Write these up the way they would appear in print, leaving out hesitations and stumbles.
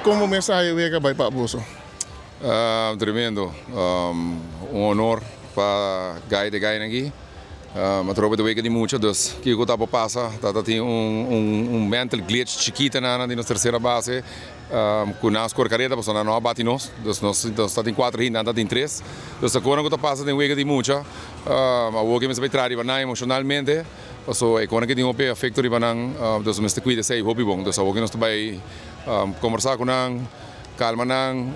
como mensaje llega para Boso? Tremendo. Um honor para de ganhar aqui. A tropa de Wega de muito, dus que o tapa passa, tá tem mental glitch chiquita na nossa terceira base, com nas corcareta, porque não abate nós está em 4 ainda, está em 3, dus agora que passa tem Wega de muito, a Wega me vai trair para emocionalmente, so é quando que tem um pé afeto para não, dus me está cuida sei hobby bom, dus a Wega nós vai conversar com não calma nang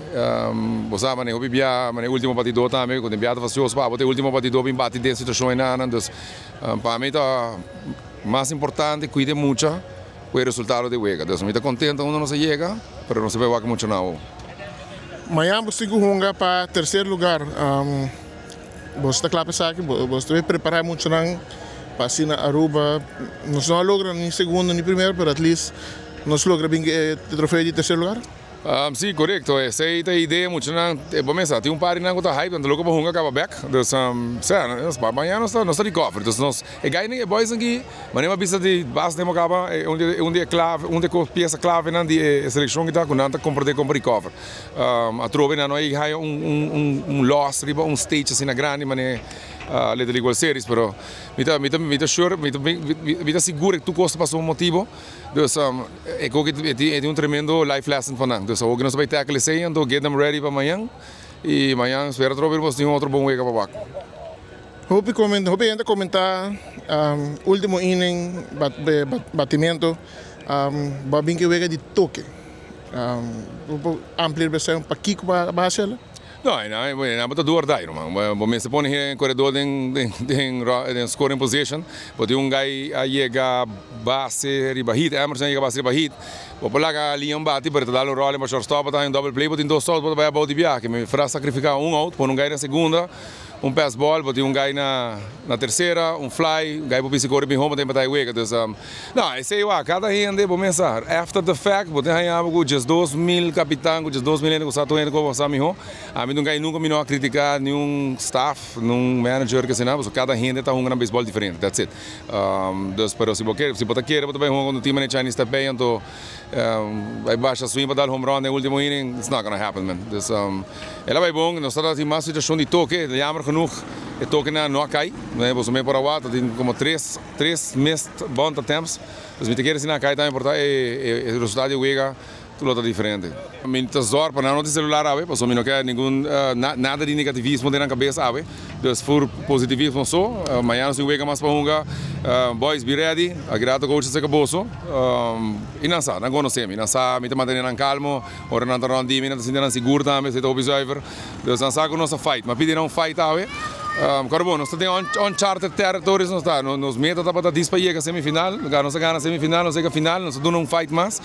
bosa mane hobi bia mane último partido também quando bia faz os pa bote último partido bem bate de situação na dus para mim tá mais importante cuide muito com o resultado de Wega dus me tá contento quando não se chega pero não se vai vaca muito não Amanhã você hunga para terceiro lugar você está claro pensar que você vai preparar muito não para assim na Aruba não logra nem segundo nem primeiro pero at least nós logra bem o troféu de terceiro lugar. Sim, correto. Essa é a ideia, muito não. Vamos pensar, tem par na conta hype, então logo para hunga acaba back. Então, nós amanhã nós está recover. Então nós é ganhar é boys aqui, mas nem uma pista de base demo acaba onde é clave, onde é peça clave na de seleção que está com nada comprar recover. A trove não é ganhar loss, riba stage assim na grande, mas le delle igual series, pero mi sure, mi seguro que tu costa passou motivo, dus é que é tremendo life lesson para nós. Dus hoje nós vai tackle isso, então get them ready para amanhã e amanhã espero trovermos de outro bom week para back. Hope ainda comentar último inning batimento, babin que wega de toque, ampliar bastante para Kiko para baixar. Não, é muito duro daí, irmão. Bom, se põe em corredor de scoring position, pode guy chega base riba hit, Emerson chega base riba hit. Vou lá que a linha bate, para dar o role para shortstop, tá em double play, pode em 2 outs, pode vai a bola de viagem, me fará sacrificar out, põe guy na segunda, pass ball, pode guy na terceira, fly, guy para pisar correr bem home, tem para dar wega. Não, esse aí, cada gente, vou pensar, after the fact, pode ganhar algo, just 2.000 capitão, just 2.000 que está tendo com você, mijo. A mim nunca me não criticar nenhum staff, nenhum manager que se não, cada gente está jogando beisebol diferente, that's it. Pero se você quer, você vai jogar com o time de Chinese Taipei, então vai baixar swing para dar home run no último inning, it's not gonna happen, man. Ela vai bom, nós estamos em uma situação de toque, jammer genoeg, o toque não cai, né? Você me por a tem como 3 missed bunt attempts, dus me te quer se não cai, tá importante, o resultado de Wega tudo está diferente. Me tesoro para não ter celular ave, porque não quer nada de negativismo na cabeça ave. Dus voor positivismo só, amanhã se Wega mais para hunga, boys be ready, agrado coach se caboso. E não sabe, não conhecemos, não sabe, me te manter calmo, ora não tá me não se sentir seguro também, se tá observer. Dus não sabe que nossa fight, mas pedir fight ave. Bom, nós temos uncharted territories, nos meta tá para dispa chega semifinal, nós ganha semifinal, nós chega final, nós damos fight mais.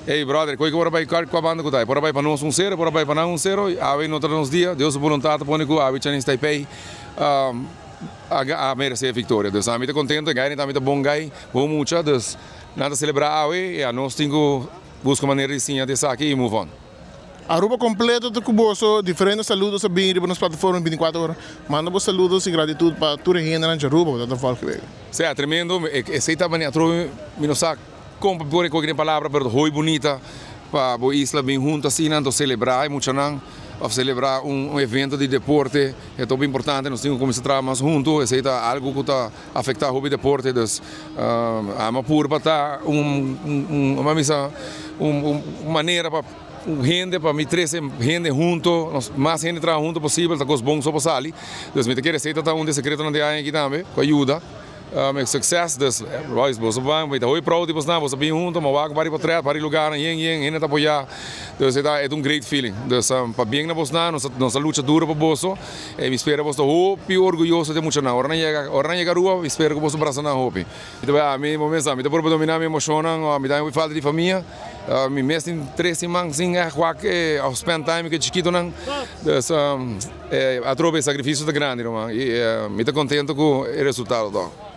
Hey brother, koi bora vai com a banda kutai, bora vai para nós 1-0, bora vai para nós 1-0, ave no outros dias, Deus vontade põe com ave Chinese Taipei, a merecer a vitória. Dus a mim tá contente, ganha tá muito bom ganha, bom muito, dus nada celebrar ave, e a nós temos busca maneira de sim de saque e move on. Aruba completo do Cuboso, diferentes saludos a bem nas plataformas 24 horas. Manda vos saludos e gratitude para toda a gente na Aruba, da Falco Vega. Sim, é tremendo, esse tá maneiro, trouxe me saco. Como por qualquer palavra, pero foi bonita para a isla bem junto assim, não celebrar muito não, para celebrar evento de deporte é tão importante, nós temos que começar a trabalhar mais junto, isso é algo que está afetar o deporte, dus a pura para uma maneira para gente para me trazer gente junto, mais gente trabalhar junto possível, tá com os bons só para ali, dus me te quer receita tá secreto não de aí aqui também, com ajuda. Met succes, dus boys, boos op bang, weet je, hoe proud die was na, was op een hond, maar waar bij die portret, waar die lugar, en het apoiar, dus het is great feeling, dus para bem na bosna, nossa luta dura para boso, e me espera bosto hopi orgulhoso de muito na, ora não chega rua, me espera que bosto braço na hopi, então a mim momento, me dá por dominar me emociona, me dá falta de família, me mexe em 3 semanas, sim, é qualquer ao spend time que chiquito não, dus a tropa é sacrifício da grande, irmão, e me dá contente com o resultado do.